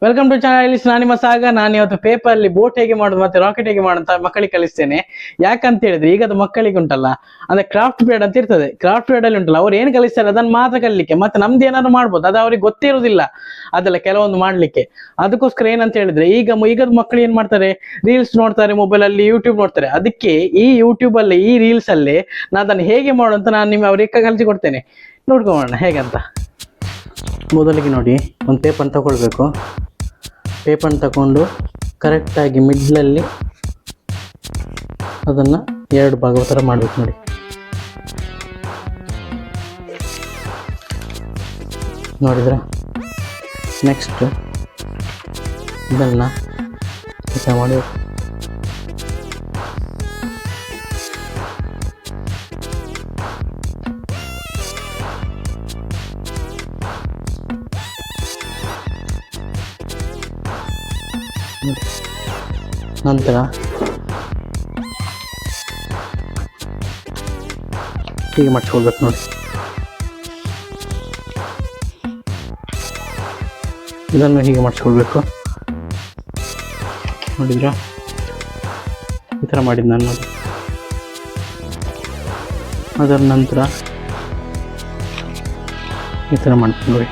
Welcome to channel. ನಾನು ನಿಮ್ಮ ಸಾಗ. ನಾನು ಇವತ್ತು ಪೇಪರ್ ಅಲ್ಲಿ ಬೋಟ್ ಹೇಗೆ ಮಾಡೋದು ಮತ್ತೆ ರಾಕೆಟ್ ಹೇಗೆ ಮಾಡೋದು ಅಂತ ಮಕ್ಕಳಿಗೆ ಕಲಿಸ್ತೇನೆ. ಯಾಕಂತ ಹೇಳಿದ್ರೆ ಈಗದ ಮಕ್ಕಳಿಗೆ ಉಂಟಲ್ಲ, ಅಂದ್ರೆ ಕ್ರಾಫ್ಟ್ ಪೀರಿಯಡ್ ಅಂತ ಇರ್ತದೆ. ಕ್ರಾಫ್ಟ್ ಪೀರಿಯಡ್ ಅಲ್ಲಿ ಉಂಟಲ್ಲ, ಅವ್ರು ಏನು ಕಲಿಸ್ತಾರೆ ಅದನ್ನ ಮಾತ್ರ ಕಲಿಲಿಕ್ಕೆ, ಮತ್ತೆ ನಮ್ದು ಏನಾದ್ರು ಮಾಡ್ಬೋದು, ಅದು ಅವ್ರಿಗೆ ಗೊತ್ತಿರುವುದಿಲ್ಲ ಅದೆಲ್ಲ ಕೆಲವೊಂದು ಮಾಡ್ಲಿಕ್ಕೆ. ಅದಕ್ಕೋಸ್ಕರ ಏನಂತ ಹೇಳಿದ್ರೆ ಈಗದ ಮಕ್ಕಳು ಏನ್ ಮಾಡ್ತಾರೆ, ರೀಲ್ಸ್ ನೋಡ್ತಾರೆ, ಮೊಬೈಲ್ ಅಲ್ಲಿ ಯೂಟ್ಯೂಬ್ ನೋಡ್ತಾರೆ. ಅದಕ್ಕೆ ಈ ಯೂಟ್ಯೂಬ್ ಅಲ್ಲಿ ಈ ರೀಲ್ಸ್ ಅಲ್ಲಿ ನಾನು ಅದನ್ನು ಹೇಗೆ ಮಾಡೋದು ಅಂತ ನಾನು ಅವ್ರಿಗೆ ಕಲಿಸಿ ಕೊಡ್ತೇನೆ. ನೋಡ್ಕೊಳ್ಳೋಣ ಹೇಗಂತ. ಮೊದಲಿಗೆ ನೋಡಿ, ಒಂದು ಪೇಪರ್ ತಗೊಳ್ಬೇಕು. ಪೇಪರ್ ತಗೊಂಡು ಕರೆಕ್ಟಾಗಿ ಮಿಡ್ಲಲ್ಲಿ ಅದನ್ನು 2 ಭಾಗ ಥರ ಮಾಡಬೇಕು ನೋಡಿ. ನೋಡಿದ್ರೆ ನೆಕ್ಸ್ಟ್ ಇದನ್ನು ಮಾಡಬೇಕು. ನಂತರ ಹೀಗೆ ಮಾಡಿಸ್ಕೊಳ್ಬೇಕು ನೋಡಿ. ಇದನ್ನು ಹೀಗೆ ಮಾಡಿಸ್ಕೊಳ್ಬೇಕು. ನೋಡಿದ್ರ ಈ ಥರ ಮಾಡಿದ್ದು ನಾನು ನೋಡಿ. ಅದರ ನಂತರ ಈ ಥರ ಮಾಡ್ತೀನಿ ನೋಡಿ.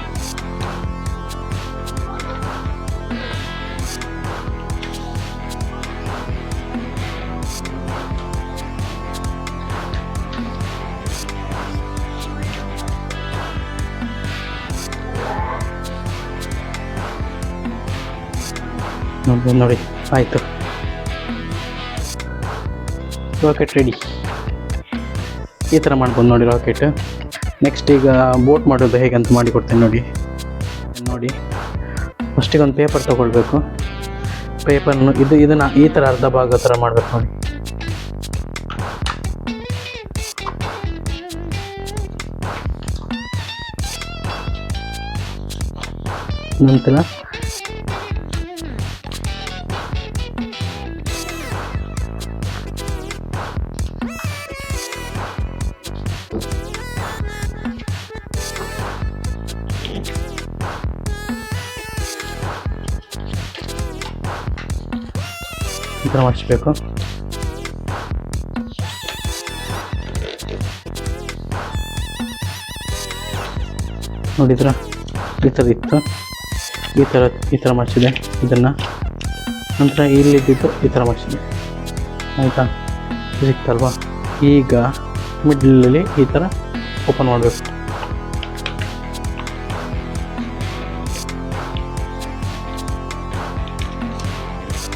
ನೋಡಿ ಆಯಿತು, ರಾಕೆಟ್ ರೆಡಿ. ಈ ಥರ ಮಾಡ್ಬೋದು ನೋಡಿ ರಾಕೆಟ್. ನೆಕ್ಸ್ಟ್ ಈಗ ಬೋಟ್ ಮಾಡೋದು ಹೇಗೆ ಅಂತ ಮಾಡಿಕೊಡ್ತೇನೆ ನೋಡಿ. ಫಸ್ಟಿಗೆ ಒಂದು ಪೇಪರ್ ತೊಗೊಳ್ಬೇಕು. ಪೇಪರ್ನು ಇದನ್ನು ಈ ಥರ ಅರ್ಧ ಭಾಗ ಥರ ಮಾಡಬೇಕು ನೋಡಿ. ನಂತರ ಈ ಥರ ಮಾಡಿಸ್ಬೇಕು. ನೋಡಿದ್ರ ಈ ಥರ ಇತ್ತು. ಈ ಥರ ಮಾಡಿಸಿದೆ ಇದನ್ನು. ನಂತರ ಇಲ್ಲಿದ್ದು ಈ ಥರ ಮಾಡಿಸಿದೆ. ಆಯಿತಾ, ಸಿಕ್ತಲ್ವಾ? ಈಗ ಮಿಡ್ಲಲ್ಲಿ ಈ ಥರ ಓಪನ್ ಮಾಡಬೇಕು.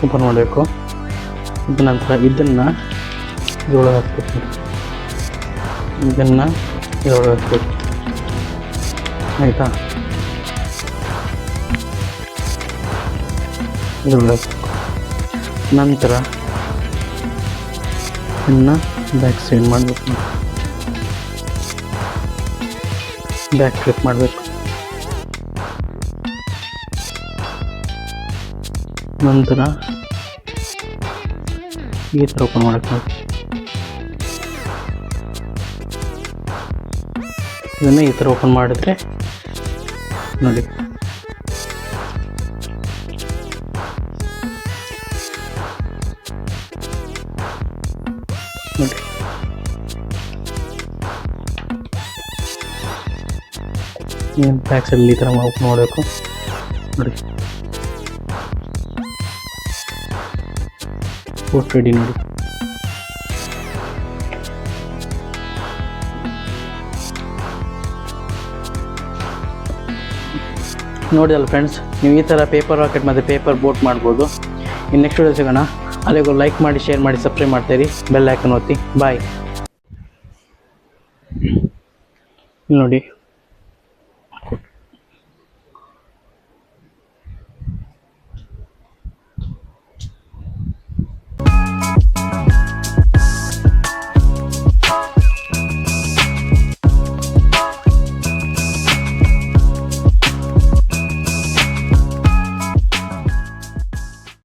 ಓಪನ್ ಮಾಡಬೇಕು. ಅದ ನಂತರ ಇದನ್ನು ಇದರೊಳಗೆ ಹಾಕ್ಬೇಕು. ಇದನ್ನು ಇದರೊಳಗೆ ಹಾಕ್ಬೇಕು. ಆಯಿತಾ, ಇದರೊಳಗೆ ಹಾಕಬೇಕು. ನಂತರ ಇದನ್ನು ಬ್ಯಾಕ್ ಸೈಡ್ ಮಾಡಬೇಕು. ಬ್ಯಾಕ್ ಫ್ಲಿಪ್ ಮಾಡಬೇಕು. ನಂತರ ಈ ಥರ ಓಪನ್ ಮಾಡಕ್ಕೆ ನೋಡಿ. ಇದನ್ನು ಈ ಥರ ಓಪನ್ ಮಾಡಿದ್ರೆ ನೋಡಿ ಬ್ಯಾಕ್ ಸೈಡಲ್ಲಿ ಈ ಥರ ಓಪನ್ ಮಾಡಬೇಕು ನೋಡಿ. ಬೋಟ್ ರೆಡಿ ನೋಡಿ. ನೋಡಿದಲ್ಲ ಫ್ರೆಂಡ್ಸ್, ನೀವು ಈ ಥರ ಪೇಪರ್ ರಾಕೆಟ್ ಮತ್ತು ಪೇಪರ್ ಬೋಟ್ ಮಾಡ್ಬೋದು. ಇನ್ನು ನೆಕ್ಸ್ಟ್ ವಿಡಿಯೋ ಸಿಗೋಣ. ಅಲ್ಲಿಗೂ ಲೈಕ್ ಮಾಡಿ, ಶೇರ್ ಮಾಡಿ, ಸಬ್ಸ್ಕ್ರೈಬ್ ಮಾಡ್ತೀರಿ. ಬೆಲ್ ಐಕಾನ್ ಒತ್ತಿ. ಬಾಯ್. ಇಲ್ಲಿ ನೋಡಿ.